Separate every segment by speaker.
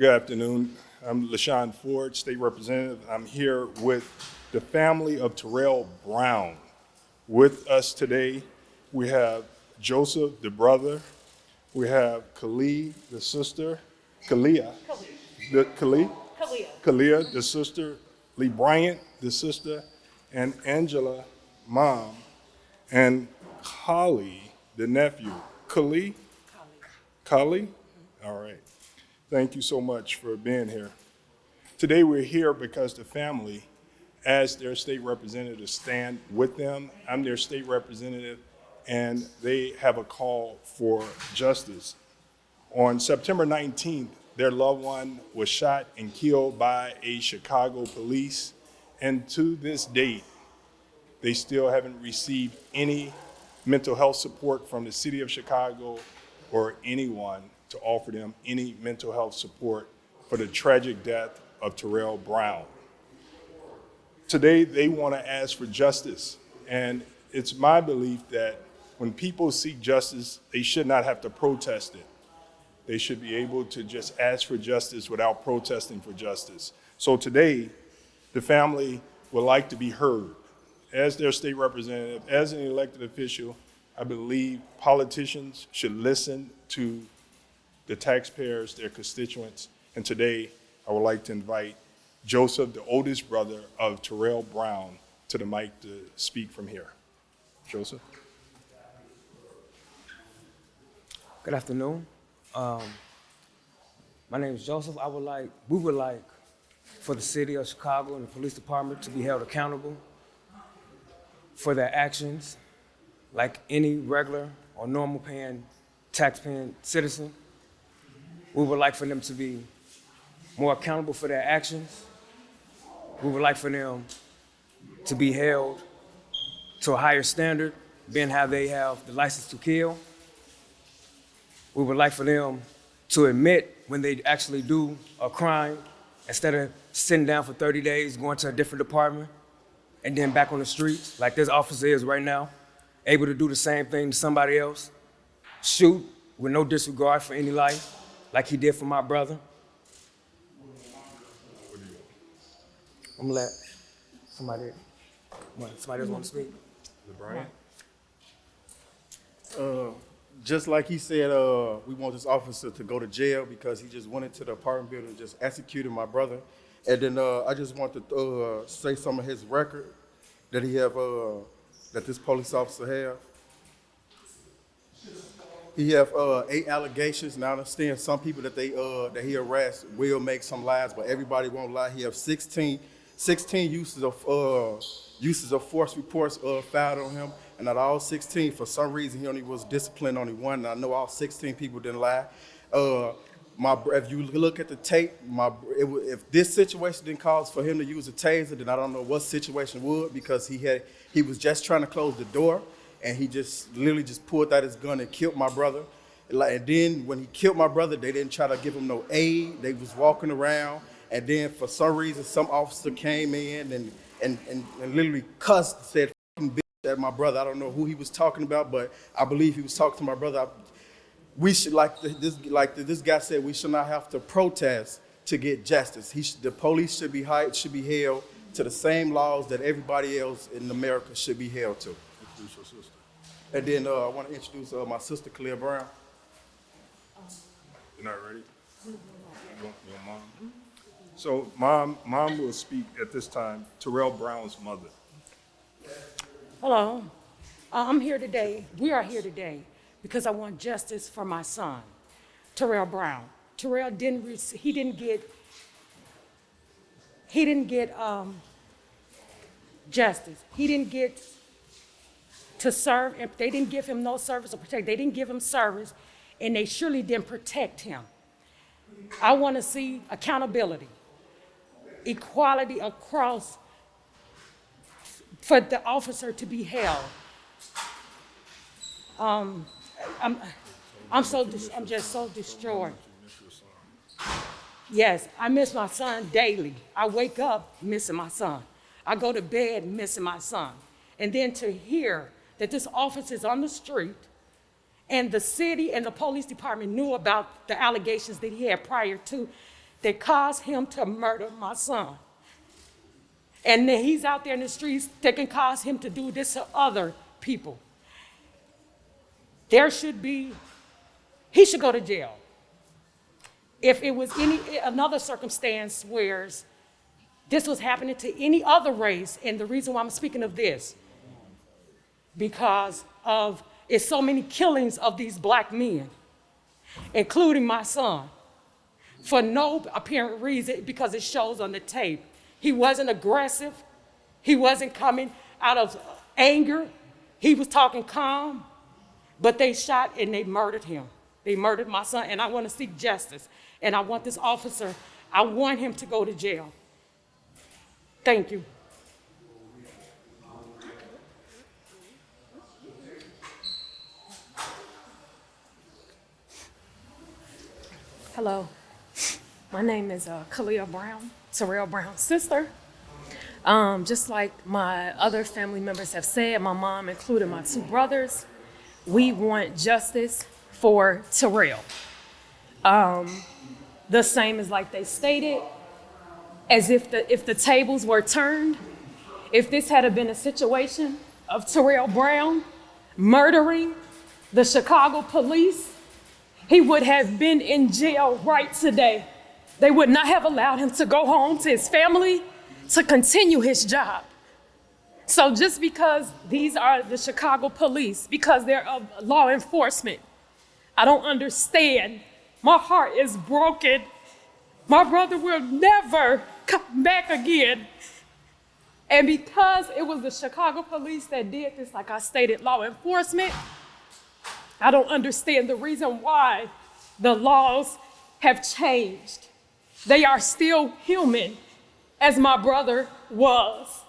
Speaker 1: Good afternoon. I'm LaShawn Ford, State Representative. I'm here with the family of Turell Brown. With us today, we have Joseph, the brother. We have Kalia, the sister. Kalia, the sister. Lee Bryant, the sister. And Angela, mom. And Holly, the nephew. Kali? All right. Thank you so much for being here. Today we're here because the family, as their state representative, stand with them. I'm their state representative, and they have a call for justice. On September 19th, their loved one was shot and killed by a Chicago police, and to this date, they still haven't received any mental health support from the city of Chicago or anyone to offer them any mental health support for the tragic death of Turell Brown. Today, they want to ask for justice, and it's my belief that when people seek justice, they should not have to protest it. They should be able to just ask for justice without protesting for justice. So today, the family would like to be heard. As their state representative, as an elected official, I believe politicians should listen to the taxpayers, their constituents, and today I would like to invite Joseph, the oldest brother of Turell Brown, to the mic to speak from here. Joseph.
Speaker 2: Good afternoon. My name is Joseph. We would like for the city of Chicago and the police department to be held accountable for their actions like any regular or normal tax-paying citizen. We would like for them to be more accountable for their actions. We would like for them to be held to a higher standard, being how they have the license to kill. We would like for them to admit when they actually do a crime, instead of sitting down for 30 days, going to a different department, and then back on the streets, like this officer is right now, able to do the same thing to somebody else, shoot with no disregard for any life, like he did for my brother. I'm gonna let somebody else want to speak.
Speaker 1: Brian?
Speaker 3: Just like he said, we want this officer to go to jail because he just went into the apartment building and just executed my brother. And then I just want to say some of his record that he have, that this police officer have. He have 8 allegations. Now I understand some people that he arrests will make some lies, but everybody won't lie. He have 16 uses of force reports filed on him, and out of all 16, for some reason he only was disciplined only one. And I know all 16 people didn't lie. If you look at the tape, if this situation didn't cause for him to use a taser, then I don't know what situation would, because he was just trying to close the door, and he just literally just pulled out his gun and killed my brother. And then when he killed my brother, they didn't try to give him no aid. They was walking around, and then for some reason, some officer came in and literally cussed, said "fucking bitch" at my brother. I don't know who he was talking about, but I believe he was talking to my brother. We should, this guy said, we should not have to protest to get justice. The police should be held to the same laws that everybody else in America should be held to.
Speaker 1: Introduce your sister.
Speaker 3: And then I want to introduce my sister, Turell Brown.
Speaker 1: You're not ready? You want mom? So mom will speak at this time, Turell Brown's mother.
Speaker 4: Hello. I'm here today. We are here today because I want justice for my son, Turell Brown. Turell didn't get justice. He didn't get to serve, and they didn't give him no service or protect. They didn't give him service, and they surely didn't protect him. I want to see accountability, equality across for the officer to be held. I'm just so destroyed. Yes, I miss my son daily. I wake up missing my son. I go to bed missing my son. And then to hear that this officer is on the street and the city and the police department knew about the allegations that he had prior to, that caused him to murder my son. And then he's out there in the streets that can cause him to do this to other people. He should go to jail. If it was another circumstance where this was happening to any other race, and the reason why I'm speaking of this, because of it's so many killings of these black men, including my son, for no apparent reason, because it shows on the tape. He wasn't aggressive. He wasn't coming out of anger. He was talking calm, but they shot and they murdered him. They murdered my son, and I want to seek justice. And I want this officer, I want him to go to jail. Thank you.
Speaker 5: Hello, my name is Turell Brown, Turell Brown's sister. Just like my other family members have said, my mom included my two brothers, we want justice for Turell. The same as like they stated, as if the tables were turned, if this had been a situation of Turell Brown murdering the Chicago police, he would have been in jail right today. They would not have allowed him to go home to his family to continue his job. So just because these are the Chicago police, because they're of law enforcement, I don't understand. My heart is broken. My brother will never come back again. And because it was the Chicago police that did this, like I stated, law enforcement, I don't understand the reason why the laws have changed. They are still human, as my brother was.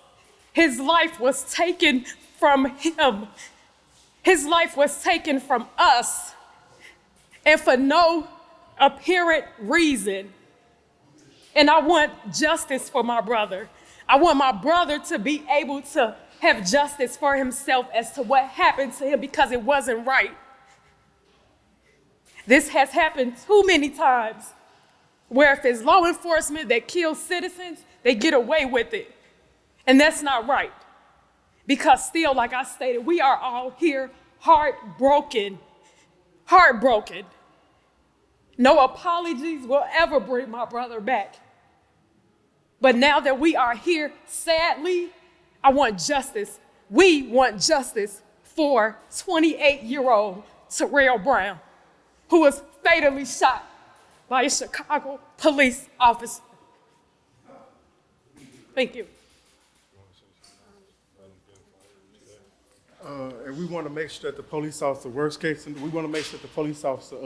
Speaker 5: His life was taken from him. His life was taken from us, and for no apparent reason. And I want justice for my brother. I want my brother to be able to have justice for himself as to what happened to him, because it wasn't right. This has happened too many times, where if it's law enforcement that kills citizens, they get away with it. And that's not right. Because still, like I stated, we are all here heartbroken. Heartbroken. No apologies will ever bring my brother back. But now that we are here, sadly, I want justice. We want justice for 28-year-old Turell Brown, who was fatally shot by a Chicago police officer. Thank you.
Speaker 3: And we want to make sure that the police officer, worst case, we want to make sure that the police officer,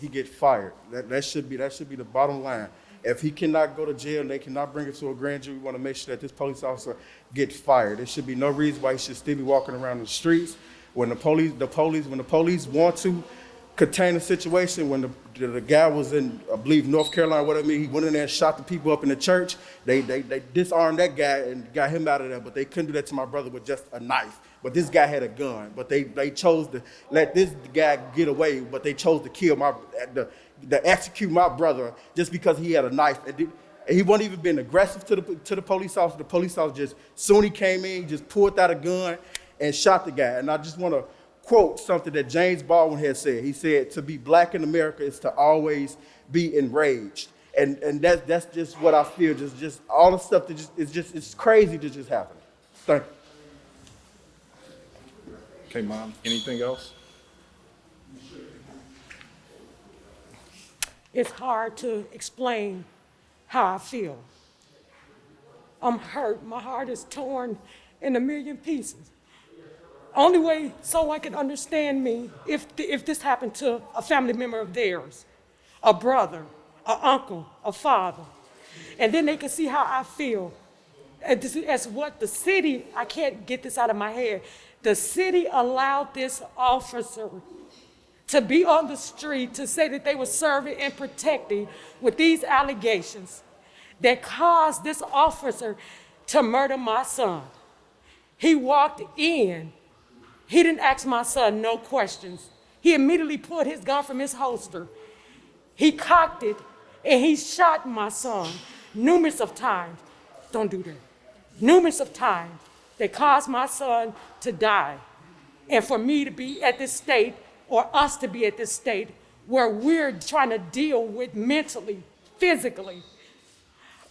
Speaker 3: he get fired. That should be the bottom line. If he cannot go to jail and they cannot bring it to a grand jury, we want to make sure that this police officer get fired. There should be no reason why he should still be walking around the streets. When the police want to contain the situation, when the guy was in, I believe, North Carolina, whatever, he went in there and shot the people up in the church. They disarmed that guy and got him out of there, but they couldn't do that to my brother with just a knife. But this guy had a gun, but they chose to let this guy get away, but they chose to kill to execute my brother just because he had a knife. And he wasn't even being aggressive to the police officer. The police officer just, soon he came in, he just pulled out a gun and shot the guy. And I just want to quote something that James Baldwin had said. He said, "To be black in America is to always be enraged." And that's just what I feel. Just all the stuff that it's crazy to just happen. Thank you.
Speaker 1: Okay, Mom, anything else?
Speaker 4: It's hard to explain how I feel. I'm hurt. My heart is torn in a million pieces. Only way someone can understand me if this happened to a family member of theirs, a brother, an uncle, a father. And then they can see how I feel. As what the city, I can't get this out of my head. The city allowed this officer to be on the street to say that they were serving and protecting with these allegations that caused this officer to murder my son. He walked in. He didn't ask my son no questions. He immediately pulled his gun from his holster. He cocked it and he shot my son numerous of times. Don't do that. Numerous of times that caused my son to die. And for me to be at this state, or us to be at this state, where we're trying to deal with mentally, physically,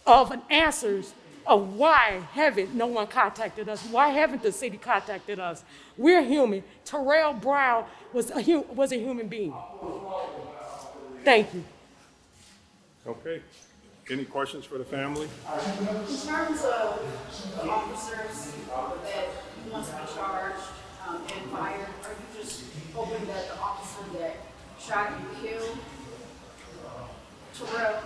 Speaker 4: of an answers of why haven't no one contacted us? Why haven't the city contacted us? We're human. Turell Brown was a human being. Thank you.
Speaker 1: Okay. Any questions for the family?
Speaker 6: In terms of the officers that want to be charged and fired, are you just hoping that the officer that shot and killed Turell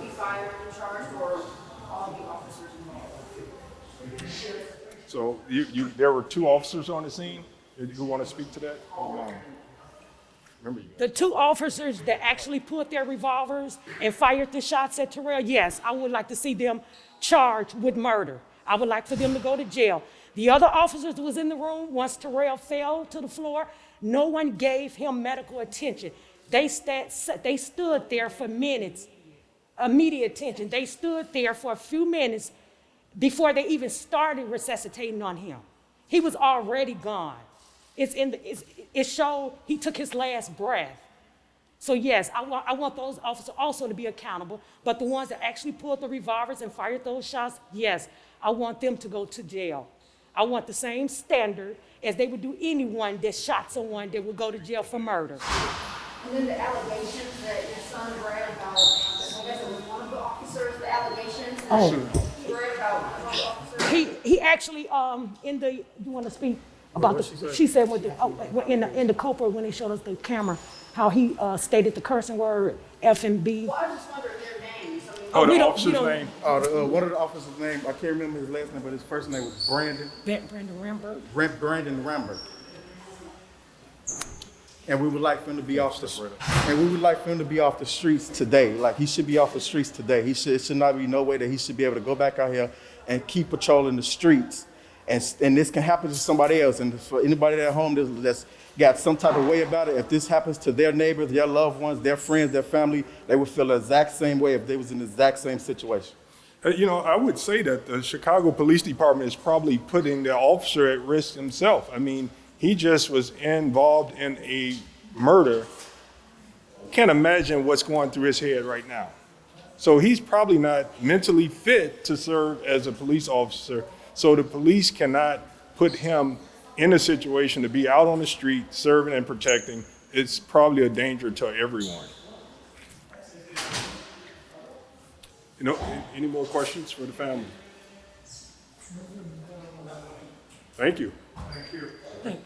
Speaker 6: be fired and charged, or all the officers involved?
Speaker 1: So there were 2 officers on the scene. Who want to speak to that? Remember you.
Speaker 4: The 2 officers that actually put their revolvers and fired the shots at Turell, yes, I would like to see them charged with murder. I would like for them to go to jail. The other officers that was in the room, once Turell fell to the floor, no one gave him medical attention. They stood there for minutes, immediate attention. They stood there for a few minutes before they even started resuscitating on him. He was already gone. It showed he took his last breath. So yes, I want those officers also to be accountable, but the ones that actually pulled the revolvers and fired those shots, yes, I want them to go to jail. I want the same standard as they would do anyone that shot someone that would go to jail for murder.
Speaker 6: And then the allegations that your son read about, I guess it was one of the officers, the allegations that he read about one of the officers.
Speaker 4: He actually, you want to speak about she said with in the corporate when they showed us the camera, how he stated the cursing word F and B.
Speaker 6: Well, I just wondered their names. I mean,
Speaker 1: Oh,
Speaker 4: we
Speaker 1: the
Speaker 4: don't-
Speaker 1: officer's
Speaker 4: we don't-
Speaker 1: name?
Speaker 3: One of the officers' name, I can't remember his last name, but his first name was Brandon.
Speaker 4: Brandon Ramberg.
Speaker 3: Brandon Ramberg. And we would like for him to be off the streets today. Like, he should be off the streets today. It should not be no way that he should be able to go back out here and keep patrolling the streets. And this can happen to somebody else. And for anybody at home that's got some type of way about it, if this happens to their neighbors, their loved ones, their friends, their family, they would feel the exact same way if they was in the exact same situation.
Speaker 1: I would say that the Chicago Police Department is probably putting the officer at risk himself. I mean, he just was involved in a murder. Can't imagine what's going through his head right now. So he's probably not mentally fit to serve as a police officer. So the police cannot put him in a situation to be out on the street serving and protecting. It's probably a danger to everyone. Any more questions for the family? Thank you.
Speaker 4: Thank you.